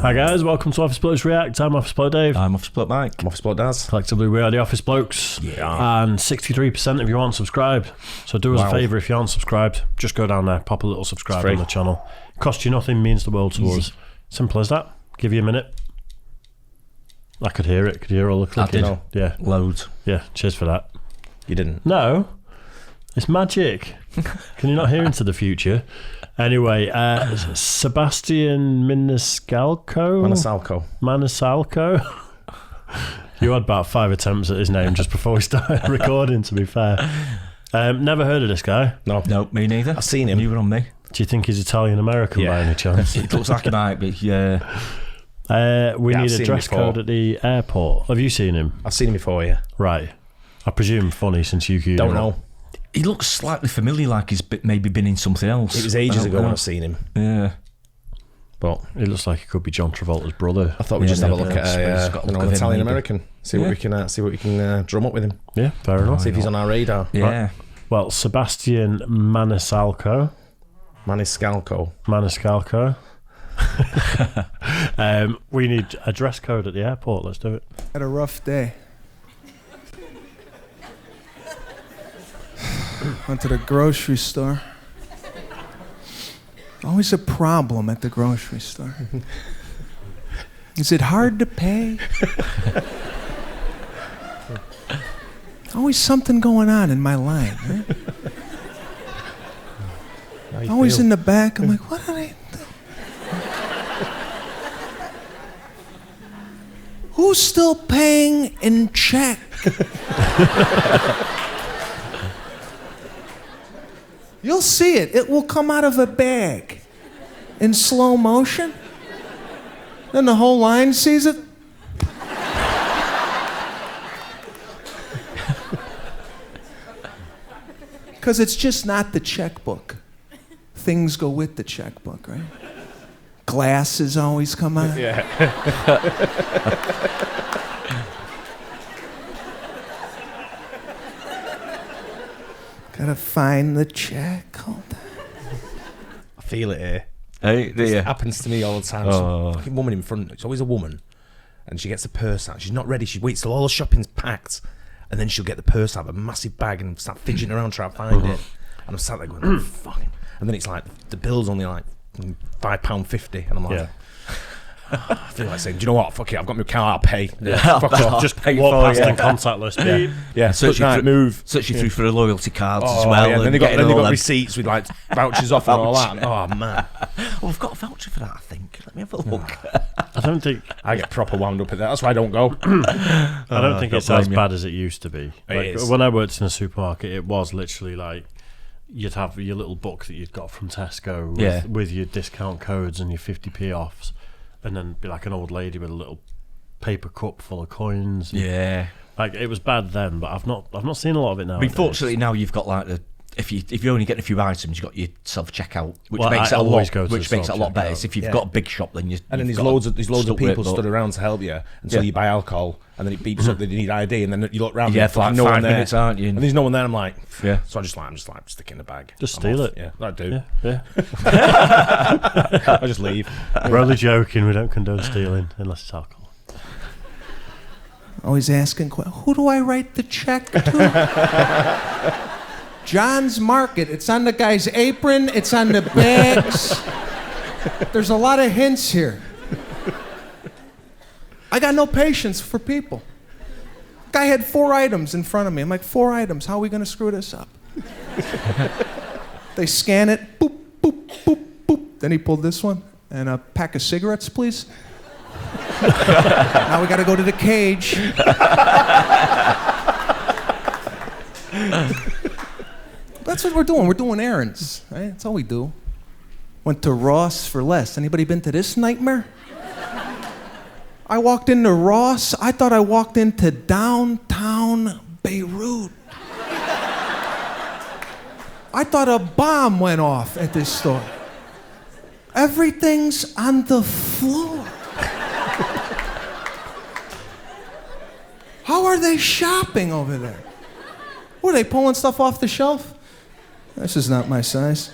Hi guys, welcome to Office Blokes React. I'm Office Bloke Dave. I'm Office Bloke Mike. I'm Office Bloke Daz. Collectively we are the Office Blokes. Yeah. And 63% of you aren't subscribed. So do us a favour, if you aren't subscribed, just go down there, pop a little subscribe on the channel. Cost you nothing, means the world to us. Simple as that. Give you a minute. I could hear it. Could you hear all the clicking? I did. Yeah. Loads. Yeah, cheers for that. You didn't? No. It's magic. Can you not hear into the future? Anyway, Sebastian Maniscalco. You had about 5 attempts at his name just before we started recording, to be fair. Never heard of this guy. No, me neither. I've seen him. You were on me. Do you think he's Italian-American by any chance? It looks like he might be, yeah. We need I've a dress code at the airport. Have you seen him? I've seen him before, yeah. Right. I presume funny since you queued Don't him know. up. He looks slightly familiar, like he's maybe been in something else. It was ages ago when I've seen him. Yeah. But It looks like he could be John Travolta's brother. I thought we'd just have a look at got a look at him, Italian maybe. American. See what we can drum up with him. Yeah, fair enough. See if he's on our radar. Yeah. Right. Well, Sebastian Maniscalco. Maniscalco. We need a dress code at the airport. Let's do it. Had a rough day. Went to the grocery store. Always a problem at the grocery store. Is it hard to pay? Always something going on in my line, right? Always in the back. I'm like, what are they doing? Who's still paying in check? You'll see it. It will come out of a bag in slow motion. Then the whole line sees it. Because it's just not the checkbook. Things go with the checkbook, right? Glasses always come out. Yeah. Gotta find the check. Hold on. I feel it here. Hey, It happens to me all the time. Some fucking woman in front. It's always a woman. And she gets the purse out. She's not ready. She waits till all the shopping's packed. And then she'll get the purse out of a massive bag and start fidgeting around trying to find it. And I'm sat there going, oh, fucking. And then it's like, the bill's only like £5.50. And I'm like, I feel like saying, do you know what? Fuck it. I've got my car. I'll pay. Yeah. Fuck off. Just pay walk for past it. and contactless. Yeah. Search you through, move. Search you through for the loyalty cards as Oh, well. yeah. And Then they got them. receipts with like vouchers off and all that. Oh, man. Oh, I've got a voucher for that, I think. Let me have a look. I don't think I get proper wound up at that. That's why I don't go. I don't think it's don't as blame you. bad as it used to be. Like, is. when I worked in a supermarket, it was literally like you'd have your little book that you'd got from Tesco with your discount codes and your 50p offs, and then be like an old lady with a little paper cup full of coins. Yeah. Like it was bad then, but I've not seen a lot of it now. Unfortunately, now you've got like the if you only get a few items, you've got your self checkout, which Well, makes I it a always lot, go to which the makes it a lot better. self-checkout. So if you've Yeah. got a big shop, then you And then you've there's got loads of stuck with people it, but- stood around to help you until Yeah. you buy alcohol, and then it beeps up that you need ID, and then you look around. Yeah, and for like no 5 one there. minutes, aren't you? And there's no one there. I'm like, Yeah. So I'm just like stick it in the bag. Just I'm steal off. it. Yeah, I do. Yeah. I just leave. We're only joking. We don't condone stealing unless it's alcohol. Always asking, who do I write the check to? John's Market. It's on the guy's apron. It's on the bags. There's a lot of hints here. I got no patience for people. Guy had 4 items in front of me. I'm like, 4 items. How are we going to screw this up? They scan it. Boop, boop, boop, boop. Then he pulled this one. And a pack of cigarettes, please. Now we got to go to the cage. That's what we're doing. We're doing errands, right? That's all we do. Went to Ross for less. Anybody been to this nightmare? I walked into Ross. I thought I walked into downtown Beirut. I thought a bomb went off at this store. Everything's on the floor. How are they shopping over there? What, are they pulling stuff off the shelf? This is not my size.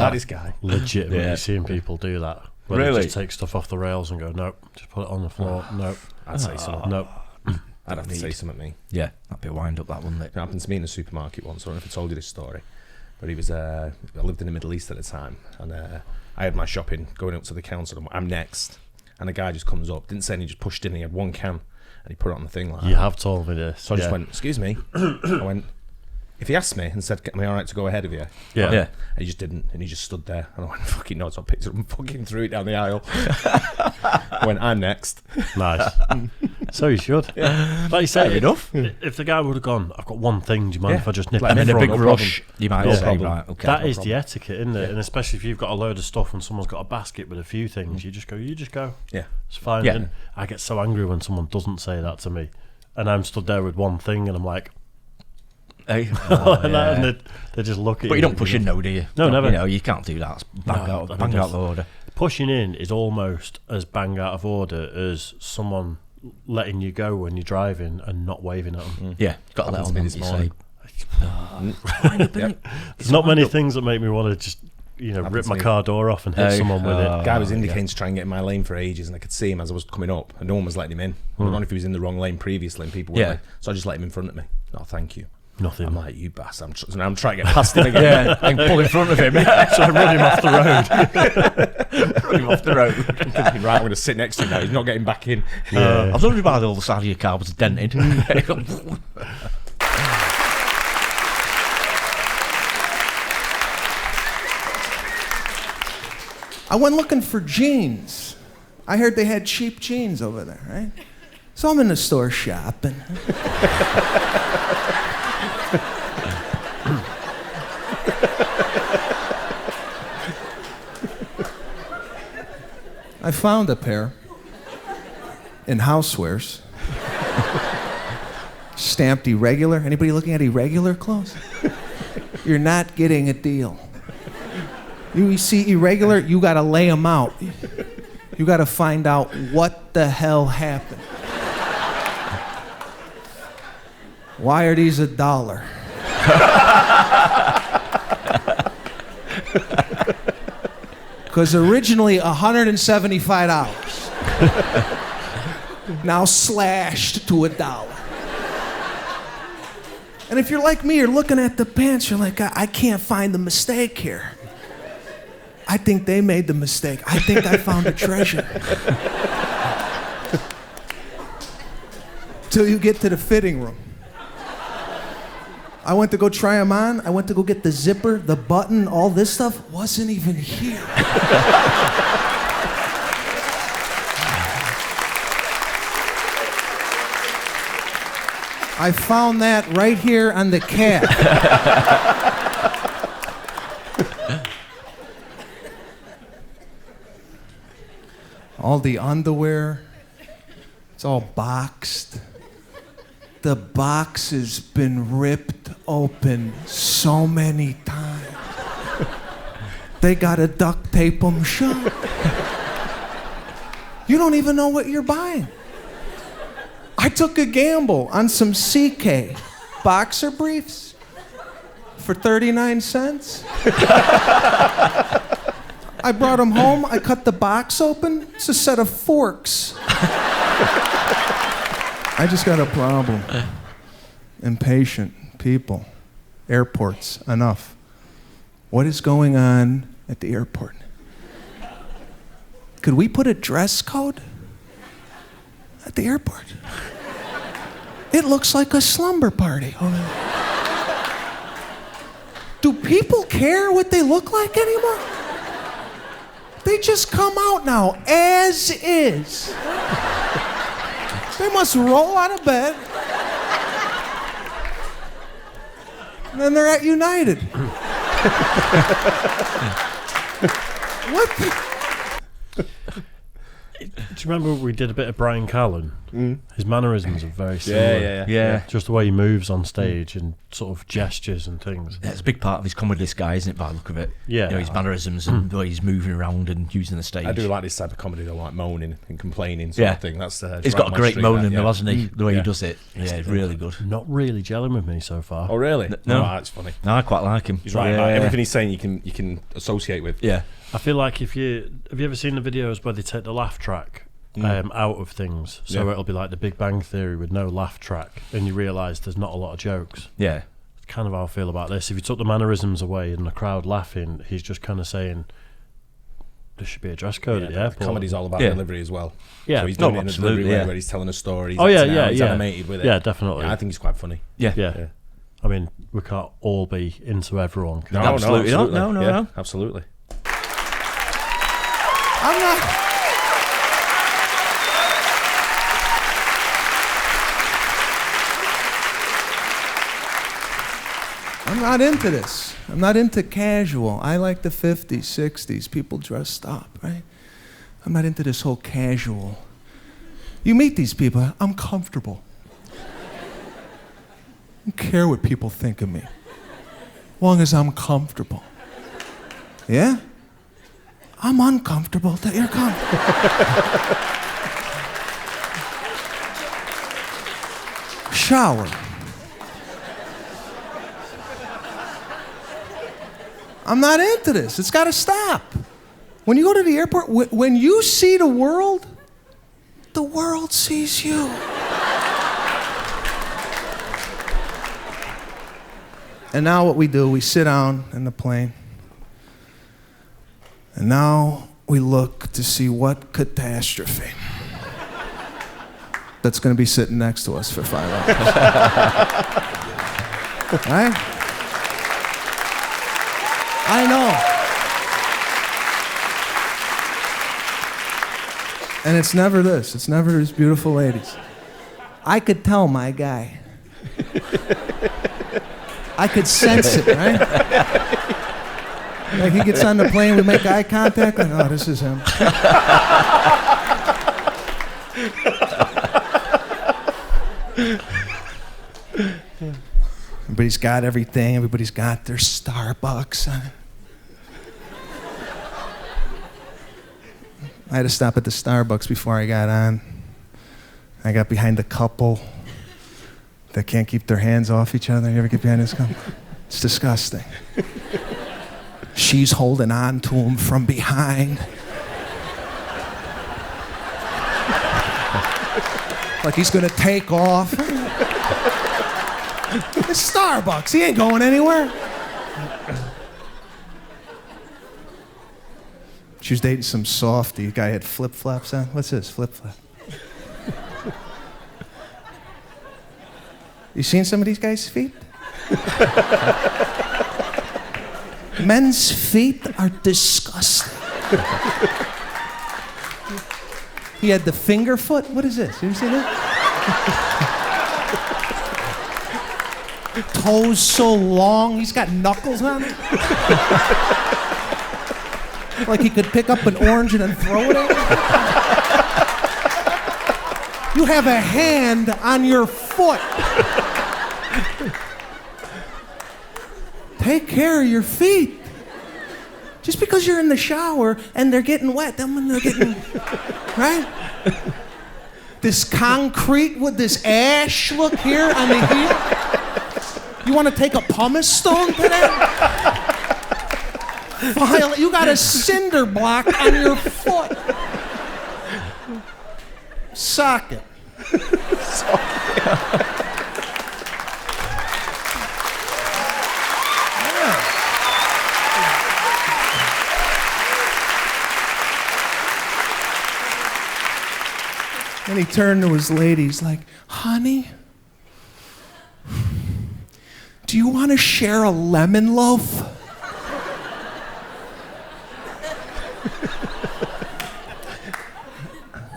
baddest guy. Legitimately seeing people do that. Where Really? they just take stuff off the rails and go, nope, just put it on the floor. Nope. I'd say something. Nope. I'd have to say something, me. Yeah, that'd be a wind up, that, wouldn't it? It happened to me in the supermarket once. I don't know if I told you this story, but he was. I lived in the Middle East at the time, and I had my shopping going up to the counter. And I'm next, and a guy just comes up. Didn't say anything, just pushed in. He had one can, and he put it on the thing like. You have told me this. So I just went, "Excuse me." I went. If he asked me and said, "Am I all right to go ahead of you?" Yeah. Yeah. And he just didn't, and he just stood there. And I went, "Fucking no!" So I picked it up and fucking threw it down the aisle. I went, "I'm next." Nice. So you should. Like you say, Fair enough. If the guy would have gone, I've got one thing, do you mind Yeah. if I just nip Like, it And in a from? big No rush, problem. you might No say, problem. right, okay. That is the etiquette, isn't it? And especially if you've got a load of stuff and someone's got a basket with a few things, you just go. Yeah. It's fine. Yeah. And I get so angry when someone doesn't say that to me. And I'm stood there with one thing and I'm like, Hey. and they just look at you. But you don't push in, no, do you? No, never. You know, you can't do that. It's bang out the order. Pushing in is almost as bang out of order as someone letting you go when you're driving and not waving at them. Yeah, got to let Happened on to me them, this you morning. say. Yep. There's not many things that make me want to just, Happens rip to my me. car door off and hit someone with it. Guy was indicating to try and get in my lane for ages, and I could see him as I was coming up, and no one was letting him in. I don't know if he was in the wrong lane previously, and people were Yeah. like, so I just let him in front of me. No, thank you. Nothing. I'm like, you bastard. I'm trying to get past him again. Yeah, and pull in front of him. So I run him off the road. Run him off the road. I'm thinking, right, I'm going to sit next to him now. He's not getting back in. I was wondering why the other side of your car was dented. I went looking for jeans. I heard they had cheap jeans over there, right? So I'm in the store shopping. I found a pair in housewares. Stamped irregular. Anybody looking at irregular clothes? You're not getting a deal. You see irregular, you gotta lay them out. You gotta find out what the hell happened. Why are these $1? Because originally $175. Now slashed to $1. And if you're like me, you're looking at the pants, you're like, I can't find the mistake here. I think they made the mistake. I think I found a treasure. Till you get to the fitting room. I went to go try them on. I went to go get the zipper, the button, all this stuff wasn't even here. I found that right here on the cab. All the underwear, it's all boxed. The box has been ripped open so many times. They gotta duct tape them shut. You don't even know what you're buying. I took a gamble on some CK boxer briefs for 39 cents. I brought them home, I cut the box open, it's a set of forks. I just got a problem. Impatient people. Airports, enough. What is going on at the airport? Could we put a dress code at the airport? It looks like a slumber party. Do people care what they look like anymore? They just come out now as is. They must roll out of bed. And then they're at United. What the? Do you remember we did a bit of Brian Callen? His mannerisms are very similar. Yeah. Just the way he moves on stage and sort of gestures and things. That's a big part of his comedy, this guy, isn't it, by the look of it? Yeah. You know, his mannerisms and the way he's moving around and using the stage. I do like this type of comedy, though, like moaning and complaining sort of thing. That's he's got a great moaning, though, hasn't he? The way he Yeah. does it. Yeah, it's really good. Not really gelling with me so far. Oh, really? No. Oh, that's funny. No, I quite like him. He's right. Yeah. Like, everything he's saying, you can associate with. Yeah. I feel like have you ever seen the videos where they take the laugh track out of things? So it'll be like the Big Bang Theory with no laugh track, and you realise there's not a lot of jokes. Yeah. It's kind of how I feel about this. If you took the mannerisms away and the crowd laughing, he's just kind of saying, there should be a dress code at the airport. Comedy's all about delivery as well. Yeah. So he's doing it in a absolutely, delivery way yeah. where he's telling a story. He's Oh, yeah, acting yeah, out, he's yeah. animated with it. Yeah, definitely. Yeah, I think he's quite funny. Yeah. Yeah. I mean, we can't all be into everyone. can we? No, Absolutely not. absolutely. No. Absolutely. I'm not into this. I'm not into casual. I like the 50s, 60s, people dressed up, right? I'm not into this whole casual. You meet these people, I'm comfortable. I don't care what people think of me, as long as I'm comfortable. Yeah? I'm uncomfortable that you're comfortable. Shower. I'm not into this. It's got to stop. When you go to the airport, when you see the world sees you. And now what we do, we sit down in the plane. And now we look to see what catastrophe that's going to be sitting next to us for 5 hours. Right? I know. And it's never this. It's never these beautiful ladies. I could tell my guy. I could sense it, right? Like he gets on the plane, we make eye contact, and oh, this is him. Everybody's got everything. Everybody's got their Starbucks. I had to stop at the Starbucks before I got on. I got behind a couple that can't keep their hands off each other. You ever get behind this couple? It's disgusting. She's holding on to him from behind. Like he's gonna take off. It's Starbucks. He ain't going anywhere. She was dating some softy. The guy had flip-flops on. What's this, flip-flop? You seen some of these guys' feet? Men's feet are disgusting. He had the finger foot. What is this? You ever seen that? Toes so long, he's got knuckles on it. Like he could pick up an orange and then throw it at you. You have a hand on your foot. Take care of your feet. Just because you're in the shower and they're getting wet, then when they're getting, right? This concrete with this ash look here on the heel. You want to take a pumice stone to that? You got a cinder block on your foot. Sock it. And he turned to his lady. He's like, honey, do you want to share a lemon loaf?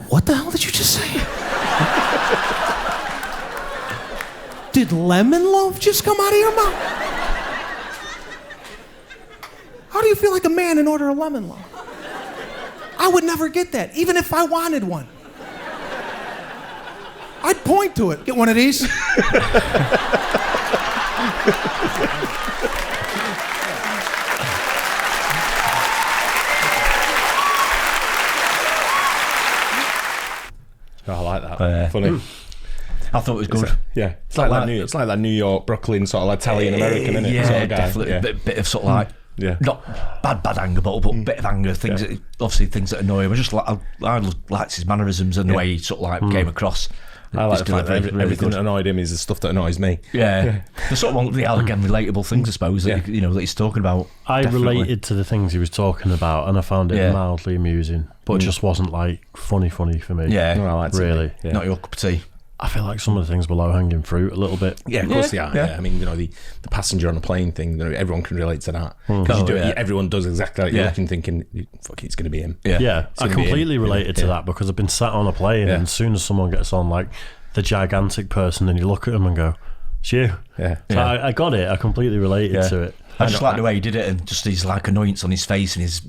What the hell did you just say? Did lemon loaf just come out of your mouth? How do you feel like a man and order a lemon loaf? I would never get that, even if I wanted one. I'd point to it. Get one of these. Oh, I like that. Funny. I thought it was good. It's like that New York, Brooklyn sort of like Italian American, isn't it? Yeah, sort of guy. definitely. Yeah. Bit of sort of like, not bad anger, but a bit of anger. Things, obviously, things that annoy him. I liked his mannerisms and the way he sort of like came across. I like the fact that everything that annoyed him is the stuff that annoys me. Yeah. The sort of the again relatable things, I suppose, that that he's talking about. I related to the things he was talking about, and I found it mildly amusing, but it just wasn't like funny for me. Yeah, no, I liked really. Yeah. Not your cup of tea. I feel like some of the things were low hanging fruit a little bit. Yeah, of course they are. Yeah. I mean, the passenger on a plane thing, everyone can relate to that. Because everyone does exactly like you're looking, thinking, fuck it, it's going to be him. Yeah, I completely related to that because I've been sat on a plane, and as soon as someone gets on, like the gigantic person, and you look at them and go, it's you. Yeah. So I got it. I completely related to it. I just like the way he did it, and just his like annoyance on his face, and his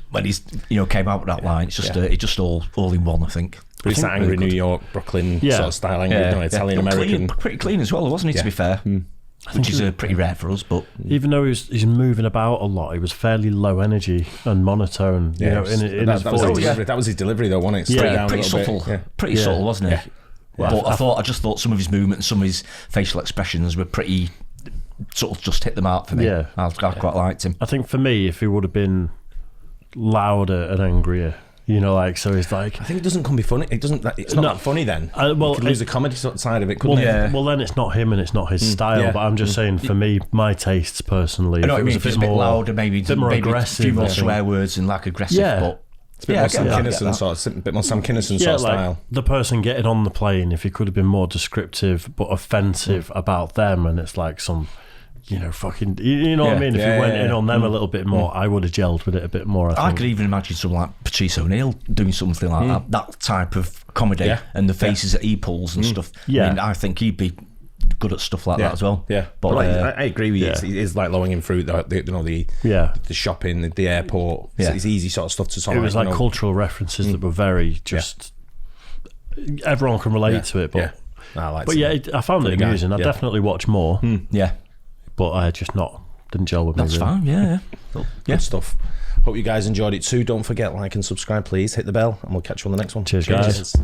when he's came out with that line, it's just it's just all in one, I think. But it's that angry New York, Brooklyn sort of style angry, Italian American. Pretty clean as well, wasn't he? To be fair, which is pretty rare for us. But even though he's moving about a lot, he was fairly low energy and monotone. In his voice. That was his delivery, though, wasn't it? Straight down pretty subtle, pretty subtle, wasn't it? Well, but I just thought some of his movements, some of his facial expressions were pretty sort of just hit the mark for me. Yeah, I quite liked him. I think for me, if he would have been louder and angrier. So he's like... I think it doesn't come be funny. It's not that funny then. You could lose the comedy side of it, couldn't it? Well, then it's not him and it's not his style, but I'm just saying, for me, my tastes personally... I know what you mean, if it's a bit louder, maybe a bit more aggressive. A few more swear words and like aggressive, but... It's a bit more Sam Kinison a bit more Sam Kinison sort of style. The person getting on the plane, if he could have been more descriptive but offensive about them, and it's like some... fucking... You know what I mean? If you went in on them a little bit more, I would have gelled with it a bit more, I think. could even imagine someone like Patrice O'Neill doing something like that type of comedy and the faces that he pulls and stuff. Yeah. I mean, I think he'd be good at stuff like that as well. Yeah. But I agree with you. It is like low hanging fruit, the shopping, the airport. It's easy sort of stuff to solve. It was like cultural references that were very just... Everyone can relate to it, but... I found it amusing. I'd definitely watch more. Yeah. But I just didn't gel with me. That's fine, yeah. Good stuff. Hope you guys enjoyed it too. Don't forget, like and subscribe, please. Hit the bell, and we'll catch you on the next one. Cheers. Guys.